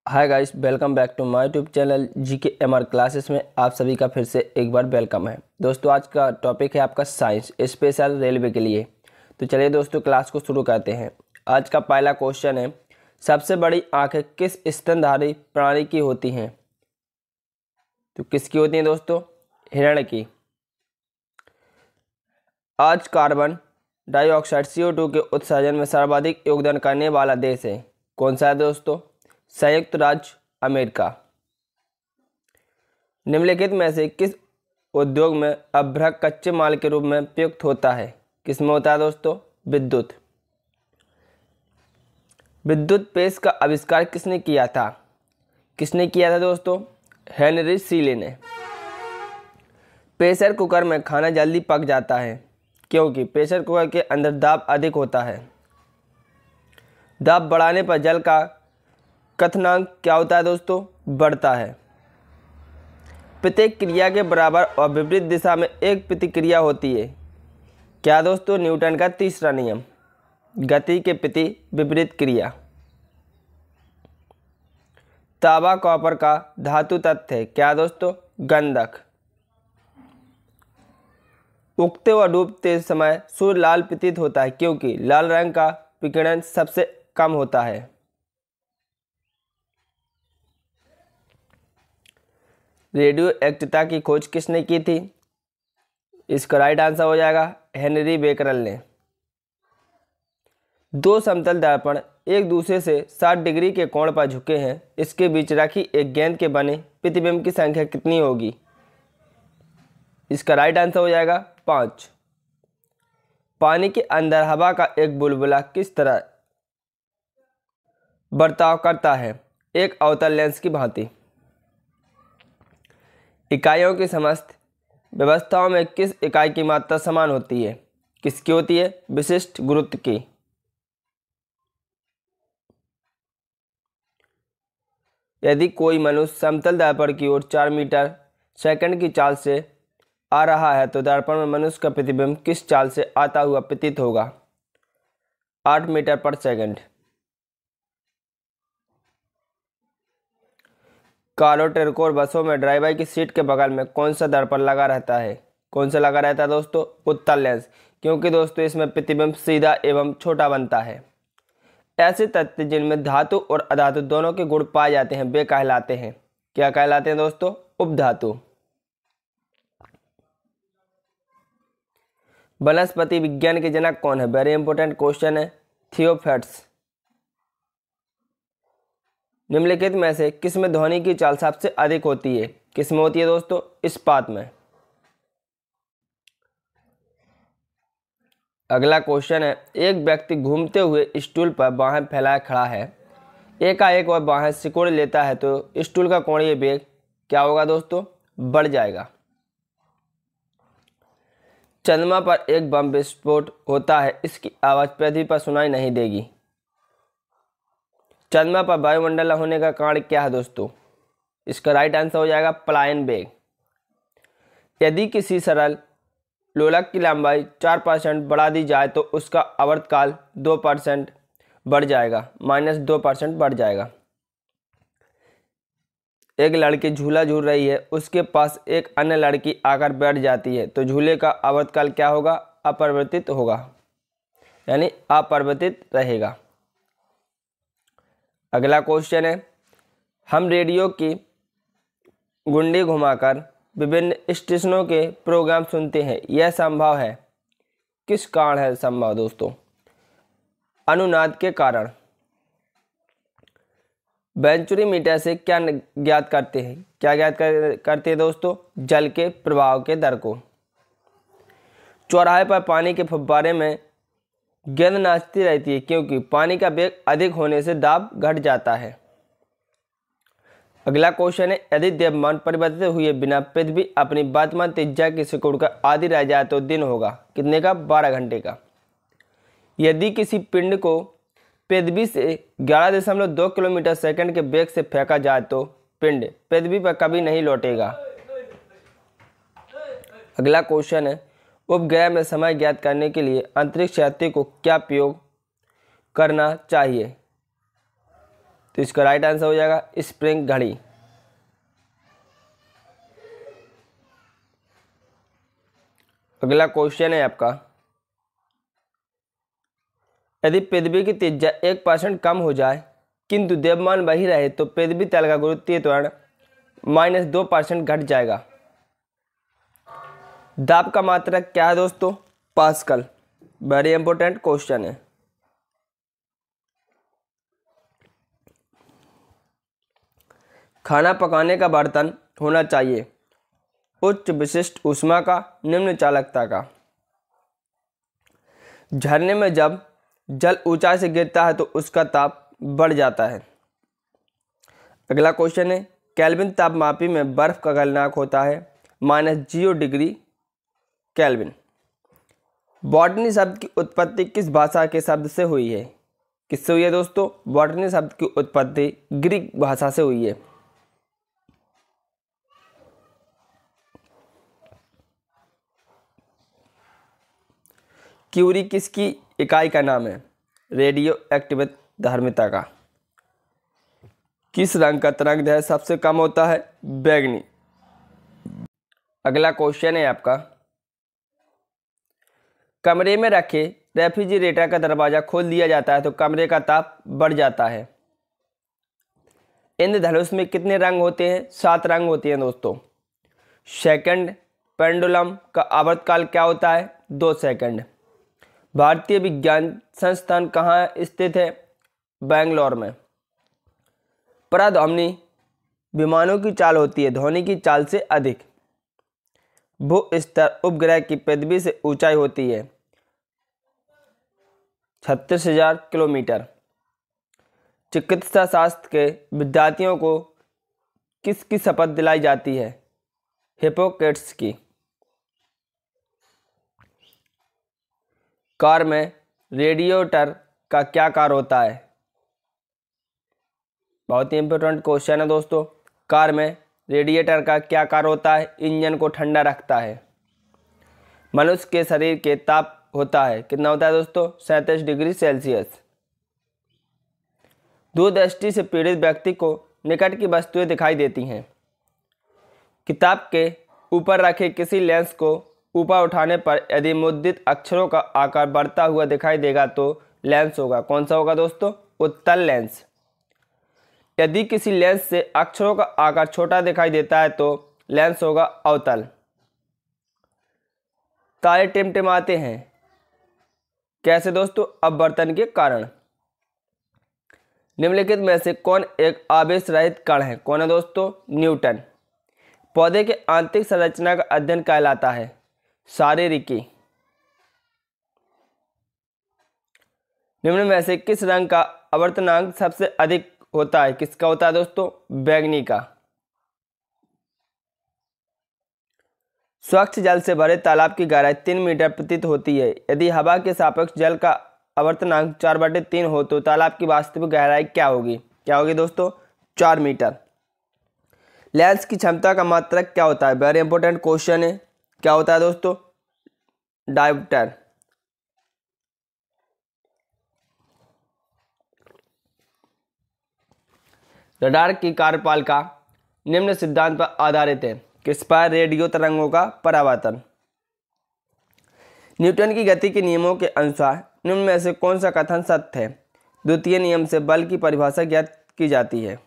Hi guys, welcome back to my YouTube channel GK MR classes में आप सभी का फिर से एक बार वेलकम है। दोस्तों, आज का टॉपिक है आपका साइंस स्पेशल रेलवे के लिए। तो चलिए दोस्तों, क्लास को शुरू करते हैं। आज का पहला क्वेश्चन है, सबसे बड़ी आंखें किस स्तनधारी प्राणी की होती हैं? तो किसकी होती हैं दोस्तों? हिरण की। आज कार्बन डाइऑक्साइड CO2 के उत्सर्जन में सर्वाधिक योगदान करने वाला देश है। कौन सा है दोस्तों? संयुक्त राज्य अमेरिका। निम्नलिखित में से किस उद्योग में अभ्रक कच्चे माल के रूप में प्रयुक्त होता है? किस में होता है दोस्तों? विद्युत। विद्युत प्रेस का आविष्कार किसने किया था? किसने किया था दोस्तों? हेनरी सीले ने। प्रेशर कुकर में खाना जल्दी पक जाता है क्योंकि प्रेशर कुकर के अंदर दाब अधिक होता है। दाब बढ़ाने पर जल का क्वथनांक क्या होता है दोस्तों? बढ़ता है। प्रत्येक क्रिया के बराबर और विपरीत दिशा में एक प्रतिक्रिया होती है। क्या दोस्तों? न्यूटन का तीसरा नियम, गति के प्रति विपरीत क्रिया। तांबा कॉपर का धातु तत्व है। क्या दोस्तों? गंधक। उगते व डूबते समय सूर्य लाल प्रतीत होता है क्योंकि लाल रंग का विकिरण सबसे कम होता है। रेडियो एक्टिविटी की खोज किसने की थी? इसका राइट आंसर हो जाएगा हेनरी बेकरल ने। दो समतल दर्पण एक दूसरे से 60 डिग्री के कोण पर झुके हैं। इसके बीच रखी एक गेंद के बने प्रतिबिंब की संख्या कितनी होगी? इसका राइट आंसर हो जाएगा 5। पानी के अंदर हवा का एक बुलबुला किस तरह बर्ताव करता है? एक अवतल लेंस की भांति। इकाइयों की समस्त व्यवस्थाओं में किस इकाई की मात्रा समान होती है? किसकी होती है? विशिष्ट गुरुत्व की। यदि कोई मनुष्य समतल दर्पण की ओर 4 मीटर सेकंड की चाल से आ रहा है तो दर्पण में मनुष्य का प्रतिबिंब किस चाल से आता हुआ प्रतीत होगा? 8 मीटर पर सेकंड। कारो टेरकोर बसों में ड्राइवर की सीट के बगल में कौन सा दर्पण लगा रहता है? कौन सा लगा रहता है दोस्तों? उत्तल लेंस, क्योंकि दोस्तों इसमें प्रतिबिंब सीधा एवं छोटा बनता है। ऐसे तत्व जिनमें धातु और अधातु दोनों के गुण पाए जाते हैं वे कहलाते हैं, क्या कहलाते हैं दोस्तों? उपधातु। वनस्पति विज्ञान के जनक कौन है? वेरी इंपॉर्टेंट क्वेश्चन है। थियोफैट्स। निम्नलिखित में से किसमें ध्वनि की चाल सबसे अधिक होती है? किसमें होती है दोस्तों? इस्पात में। अगला क्वेश्चन है, एक व्यक्ति घूमते हुए स्टूल पर बाहें फैलाए खड़ा है। एकाएक वह बाहें सिकोड़ लेता है तो स्टूल का कोणीय वेग क्या होगा दोस्तों? बढ़ जाएगा। चंद्रमा पर एक बम विस्फोट होता है, इसकी आवाज पृथ्वी पर सुनाई नहीं देगी। चंद्रमा पर वायुमंडल होने का कारण क्या है दोस्तों? इसका राइट आंसर हो जाएगा पलायन वेग। यदि किसी सरल लोलक की लंबाई 4% बढ़ा दी जाए तो उसका आवर्तकाल 2% बढ़ जाएगा, -2% बढ़ जाएगा। एक लड़की झूला झूल रही है, उसके पास एक अन्य लड़की आकर बैठ जाती है तो झूले का आवर्तकाल क्या होगा? अपरिवर्तित होगा, यानी अपरिवर्तित रहेगा। अगला क्वेश्चन है, हम रेडियो की गुंडी घुमाकर विभिन्न स्टेशनों के प्रोग्राम सुनते हैं, यह संभव है? किस कारण है संभव दोस्तों? अनुनाद के कारण। वेंचुरीमीटर से क्या ज्ञात करते हैं? क्या ज्ञात करते हैं दोस्तों? जल के प्रवाह के दर को। चौराहे पर पानी के फव्वारे में गेंद नाचती रहती है क्योंकि पानी का वेग अधिक होने से दाब घट जाता है। अगला क्वेश्चन है, यदि द्रव्यमान परिवर्तित हुए बिना पृथ्वी अपनी वर्तमान त्रिज्या की सिकुड़ का आदि रह जाए तो दिन होगा कितने का? 12 घंटे का। यदि किसी पिंड को पृथ्वी से 11.2 किलोमीटर सेकंड के वेग से फेंका जाए तो पिंड पृथ्वी पर कभी नहीं लौटेगा। अगला क्वेश्चन है, उपग्रह में समय ज्ञात करने के लिए अंतरिक्ष यात्री को क्या प्रयोग करना चाहिए? तो इसका राइट आंसर हो जाएगा स्प्रिंग घड़ी। अगला क्वेश्चन है आपका, यदि पृथ्वी की त्रिज्या 1% कम हो जाए किंतु द्रव्यमान वही रहे तो पृथ्वी तल का गुरुत्वीय त्वरण -2% घट जाएगा। दाब का मात्रक क्या है दोस्तों? पास्कल। वेरी इंपॉर्टेंट क्वेश्चन है। खाना पकाने का बर्तन होना चाहिए उच्च विशिष्ट ऊष्मा का, निम्न चालकता का। झरने में जब जल ऊंचाई से गिरता है तो उसका ताप बढ़ जाता है। अगला क्वेश्चन है, केल्विन तापमापी में बर्फ का गलनांक होता है -0 डिग्री केल्विन। बॉटनी शब्द की उत्पत्ति किस भाषा के शब्द से हुई है? किससे हुई है दोस्तों? बॉटनी शब्द की उत्पत्ति ग्रीक भाषा से हुई है। क्यूरी किसकी इकाई का नाम है? रेडियो एक्टिव धार्मिकता का। किस रंग का तरंगदैर्घ्य सबसे कम होता है? बैंगनी। अगला क्वेश्चन है आपका, कमरे में रखे रेफ्रिजरेटर का दरवाजा खोल दिया जाता है तो कमरे का ताप बढ़ जाता है। इंद्रधनुष में कितने रंग होते हैं? 7 रंग होते हैं दोस्तों। सेकंड पेंडुलम का आवर्तकाल क्या होता है? 2 सेकंड। भारतीय विज्ञान संस्थान कहाँ स्थित है? बेंगलोर में। पराध्वनि विमानों की चाल होती है ध्वनि की चाल से अधिक। भू स्तर उपग्रह की पृथ्वी से ऊंचाई होती है 36,000 किलोमीटर। चिकित्सा शास्त्र के विद्यार्थियों को किसकी शपथ दिलाई जाती है? हिप्पोक्रेट्स की। कार में रेडिएटर का क्या कार्य होता है? बहुत ही इंपॉर्टेंट क्वेश्चन है दोस्तों। कार में रेडिएटर का क्या कार्य होता है? इंजन को ठंडा रखता है। मनुष्य के शरीर के ताप होता है, कितना होता है दोस्तों? 37 डिग्री सेल्सियस। दूरदृष्टि से पीड़ित व्यक्ति को निकट की वस्तुएं दिखाई देती हैं। किताब के ऊपर रखे किसी लेंस को ऊपर उठाने पर यदि मुद्रित अक्षरों का आकार बढ़ता हुआ दिखाई देगा तो लेंस होगा। कौन सा होगा दोस्तों? उत्तल लेंस। यदि किसी लेंस से अक्षरों का आकार छोटा दिखाई देता है तो लेंस होगा अवतल। तारे टिमटिमाते हैं कैसे दोस्तों? अपवर्तन के कारण। निम्नलिखित में से कौन एक आवेश रहित कण है? कौन है दोस्तों? न्यूटन। पौधे के आंतरिक संरचना का अध्ययन कहलाता है शारीरिकी। निम्न में से किस रंग का आवर्तनांक सबसे अधिक होता है? किसका होता है दोस्तों? बैंगनी का। स्वच्छ जल से भरे तालाब की गहराई 3 मीटर प्रतीत होती है। यदि हवा के सापेक्ष जल का आवर्तनांक 4/3 हो तो तालाब की वास्तविक गहराई क्या होगी? क्या होगी दोस्तों? 4 मीटर। लेंस की क्षमता का मात्रक क्या होता है? वेरी इंपॉर्टेंट क्वेश्चन है। क्या होता है दोस्तों? डायोप्टर। रडार की कार्यपालिका निम्न सिद्धांत पर आधारित है। किस पर? रेडियो तरंगों का परावर्तन। न्यूटन की गति के नियमों के अनुसार निम्न में से कौन सा कथन सत्य है? द्वितीय नियम से बल की परिभाषा ज्ञात की जाती है।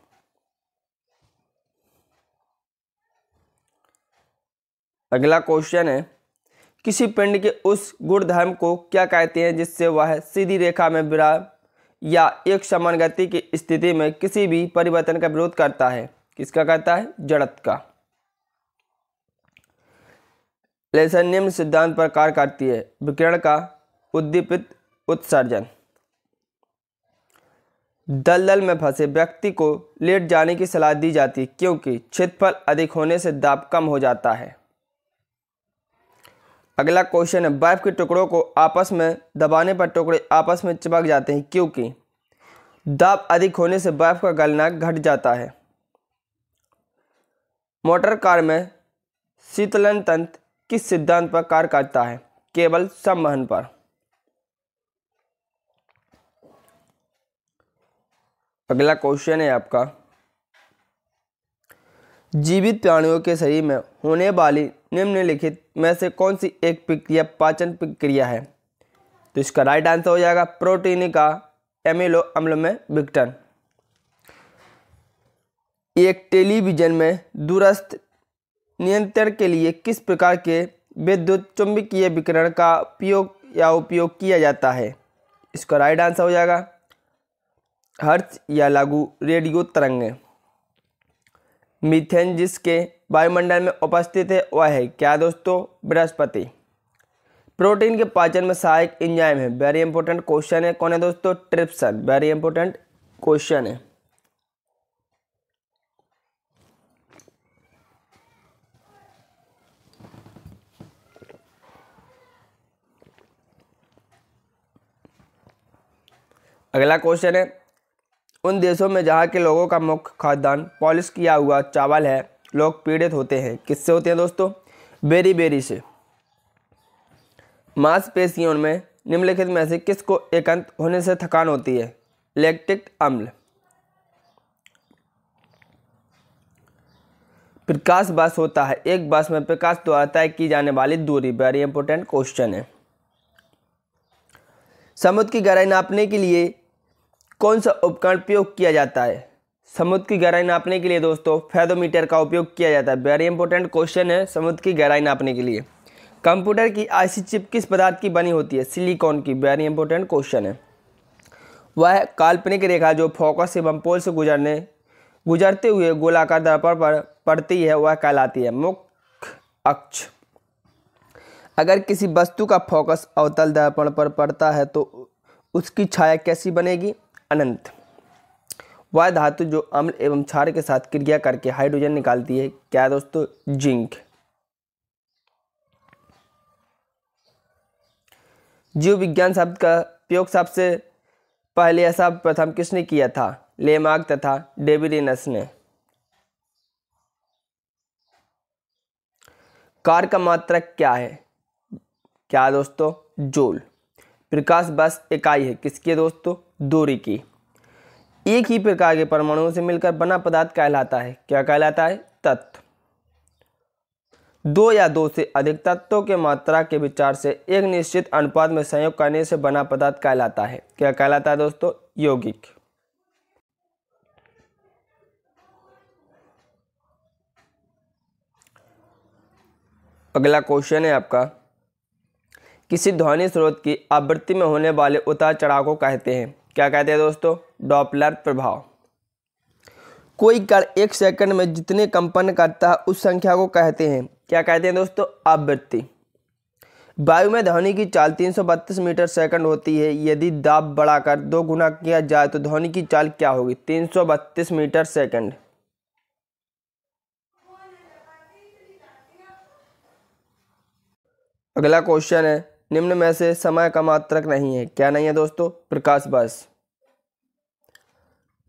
अगला क्वेश्चन है, किसी पिंड के उस गुणधर्म को क्या कहते हैं जिससे वह सीधी रेखा में विराम या एक समान गति की स्थिति में किसी भी परिवर्तन का विरोध करता है? किसका करता है? जड़त्व का। लेसर निम्न सिद्धांत पर कार्य करती है। विकिरण का उद्दीपित उत्सर्जन। दलदल में फंसे व्यक्ति को लेट जाने की सलाह दी जाती है क्योंकि क्षेत्रफल अधिक होने से दाब कम हो जाता है। अगला क्वेश्चन है, बर्फ के टुकड़ों को आपस में दबाने पर टुकड़े आपस में चिपक जाते हैं क्योंकि दाब अधिक होने से बर्फ का गलनांक घट जाता है। मोटर कार में शीतलन तंत्र किस सिद्धांत पर कार्य करता है? केवल संवहन पर। अगला क्वेश्चन है आपका, जीवित प्राणियों के शरीर में होने वाली निम्नलिखित में से कौन सी एक प्रक्रिया पाचन प्रक्रिया है? तो इसका राइट आंसर हो जाएगा प्रोटीन का एमिनो अम्ल में विघटन। एक टेलीविजन में दूरस्थ नियंत्रण के लिए किस प्रकार के विद्युत चुंबकीय विकिरण का उपयोग किया जाता है? इसका राइट आंसर हो जाएगा हर्ट्ज या लघु रेडियो तरंगें। मीथेन जिसके वायुमंडल में उपस्थित है वह है क्या दोस्तों? बृहस्पति। प्रोटीन के पाचन में सहायक एंजाइम है, वेरी इंपॉर्टेंट क्वेश्चन है, कौन है दोस्तों? ट्रिप्सिन, वेरी इंपॉर्टेंट क्वेश्चन है। अगला क्वेश्चन है, उन देशों में जहाँ के लोगों का मुख्य खाद्यान्न पॉलिश किया हुआ चावल है, लोग पीड़ित होते हैं। किससे होते हैं दोस्तों? बेरी से। मांसपेशियों में निम्नलिखित में से किसको एकांत होने से थकान होती है? लैक्टिक अम्ल। प्रकाश वर्ष होता है एक वर्ष में प्रकाश द्वारा तय की जाने वाली दूरी, वेरी इंपॉर्टेंट क्वेश्चन है। समुद्र की गहराई नापने के लिए कौन सा उपकरण उपयोग किया जाता है? समुद्र की गहराई नापने के लिए दोस्तों फेदोमीटर का उपयोग किया जाता है, वेरी इंपॉर्टेंट क्वेश्चन है समुद्र की गहराई नापने के लिए। कंप्यूटर की आईसी चिप किस पदार्थ की बनी होती है? सिलिकॉन की, वेरी इंपॉर्टेंट क्वेश्चन है। वह काल्पनिक रेखा जो फोकस एवं पोल से गुजरते हुए गोलाकार दर्पण पर पड़ती है वह कहलाती है मुख्य अक्ष। अगर किसी वस्तु का फोकस अवतल दर्पण पर पड़ता है तो उसकी छाया कैसी बनेगी? अनंत। वह धातु जो अम्ल एवं क्षार के साथ क्रिया करके हाइड्रोजन निकालती है क्या दोस्तों? जिंक। जीव विज्ञान शब्द का उपयोग सबसे पहले ऐसा प्रथम किसने किया था? लेमार्क तथा डेविडेनस ने। कार का मात्रक क्या है? क्या दोस्तों? जूल। प्रकाश वर्ष इकाई है किसकी दोस्तों? दूरी की। एक ही प्रकार के परमाणुओं से मिलकर बना पदार्थ कहलाता है, क्या कहलाता है? तत्व। दो या दो से अधिक तत्वों के मात्रा के विचार से एक निश्चित अनुपात में संयोग करने से बना पदार्थ कहलाता है, क्या कहलाता है दोस्तों? यौगिक। अगला क्वेश्चन है आपका, किसी ध्वनि स्रोत की आवृत्ति में होने वाले उतार चढ़ाव को कहते हैं, क्या कहते हैं दोस्तों? डॉपलर प्रभाव। कोई कण एक सेकंड में जितने कंपन करता है उस संख्या को कहते हैं, क्या कहते हैं दोस्तों? आवृत्ति। वायु में ध्वनि की चाल 332 मीटर सेकंड होती है। यदि दाब बढ़ाकर 2 गुना किया जाए तो ध्वनि की चाल क्या होगी? 332 मीटर सेकंड। अगला क्वेश्चन है, निम्न में से समय का मात्रक नहीं है, क्या नहीं है दोस्तों? प्रकाश वर्ष।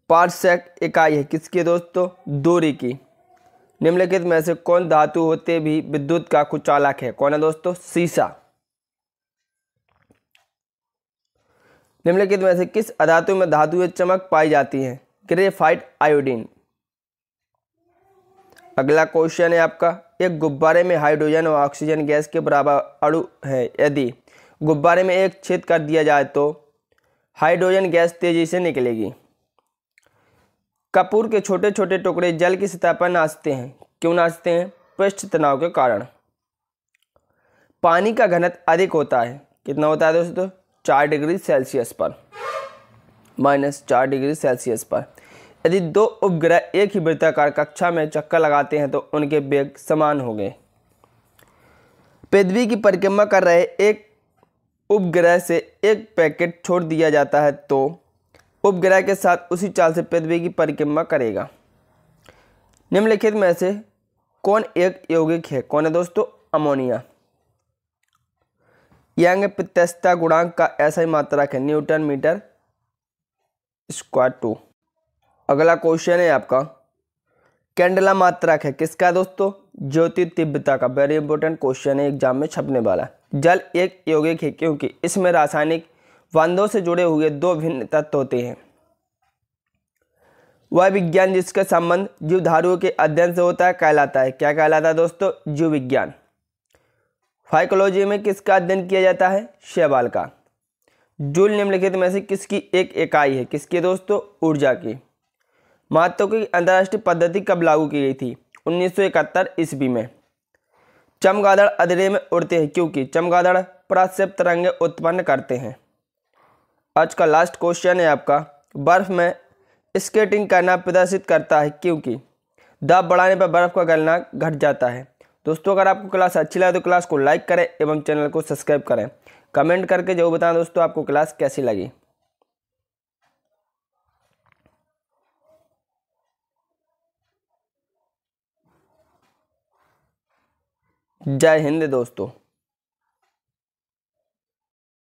पारसेक इकाई है किसकी दोस्तों? दूरी की। निम्नलिखित में से कौन धातु होते भी विद्युत का कुचालक है, कौन है दोस्तों? सीसा। निम्नलिखित में से किस अधातु में धातुएं चमक पाई जाती हैं? Graphite, iodine. अगला क्वेश्चन है आपका, एक गुब्बारे में हाइड्रोजन और ऑक्सीजन गैस के बराबर अणु है। यदि गुब्बारे में एक छेद कर दिया जाए तो हाइड्रोजन गैस तेजी से निकलेगी। कपूर के छोटे छोटे टुकड़े जल की सतह पर नाचते हैं, क्यों नाचते हैं? पृष्ठ तनाव के कारण। पानी का घनत्व अधिक होता है, कितना होता है दोस्तों? 4 डिग्री सेल्सियस पर, -4 डिग्री सेल्सियस पर। यदि 2 उपग्रह एक ही वृत्ताकार कक्षा में चक्कर लगाते हैं तो उनके वेग समान होंगे। पृथ्वी की परिक्रमा कर रहे एक उपग्रह से एक पैकेट छोड़ दिया जाता है तो उपग्रह के साथ उसी चाल से पृथ्वी की परिक्रमा करेगा। निम्नलिखित में से कौन एक यौगिक है, कौन है दोस्तों? अमोनिया। यंग प्रत्यक्षता गुणांक का ऐसा ही मात्रक है, न्यूटन मीटर स्क्वायर 2। अगला क्वेश्चन है आपका, कैंडेला मात्रक है किसका दोस्तों? ज्योति तीव्रता का, वेरी इंपॉर्टेंट क्वेश्चन है, एग्जाम में छपने वाला। जल एक यौगिक है क्योंकि इसमें रासायनिक बंधों से जुड़े हुए 2 भिन्न तत्व होते हैं। वह विज्ञान जिसका संबंध जीवधारुओं के अध्ययन से होता है कहलाता है, क्या कहलाता है दोस्तों? जीव विज्ञान। फाइकोलॉजी में किसका अध्ययन किया जाता है? शैवाल का। जूल निम्नलिखित में से किसकी एक इकाई है? किसकी दोस्तों? ऊर्जा की। महत्व की अंतर्राष्ट्रीय पद्धति कब लागू की गई थी? 1971 ईस्वी में। चमगादड़ अंधेरे में उड़ते हैं क्योंकि चमगादड़ प्रक्षेप तरंगें उत्पन्न करते हैं। आज का लास्ट क्वेश्चन है आपका, बर्फ में स्केटिंग करना प्रदर्शित करता है क्योंकि दाब बढ़ाने पर बर्फ का गलना घट जाता है। दोस्तों अगर आपको क्लास अच्छी लगे तो क्लास को लाइक करें एवं चैनल को सब्सक्राइब करें। कमेंट करके जरूर बताएं दोस्तों आपको क्लास कैसी लगी। जय हिंद दोस्तों।